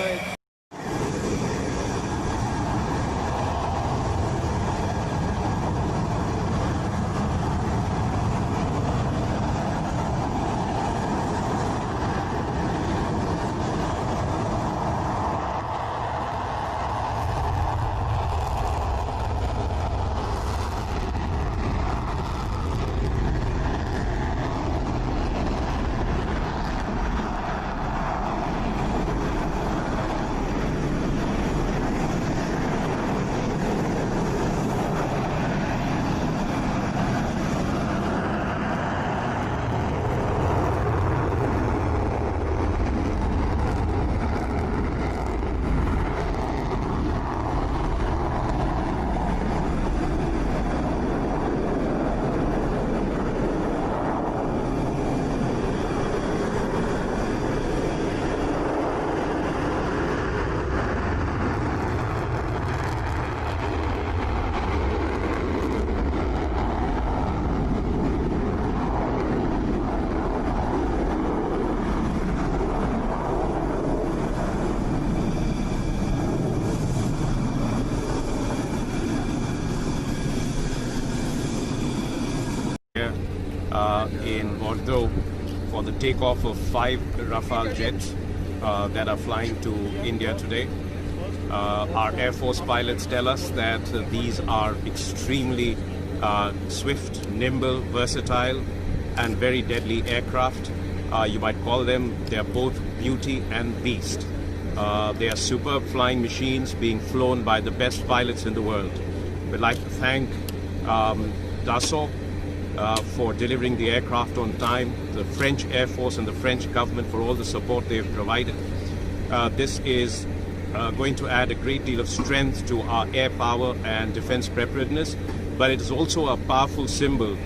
ahead. In Bordeaux for the takeoff of 5 Rafale jets that are flying to India today. Our Air Force pilots tell us that these are extremely swift, nimble, versatile, and very deadly aircraft. You might call them, they're both beauty and beast. They are superb flying machines being flown by the best pilots in the world. We'd like to thank Dassault for delivering the aircraft on time, the French Air Force and the French government for all the support they've provided. This is going to add a great deal of strength to our air power and defense preparedness, but it is also a powerful symbol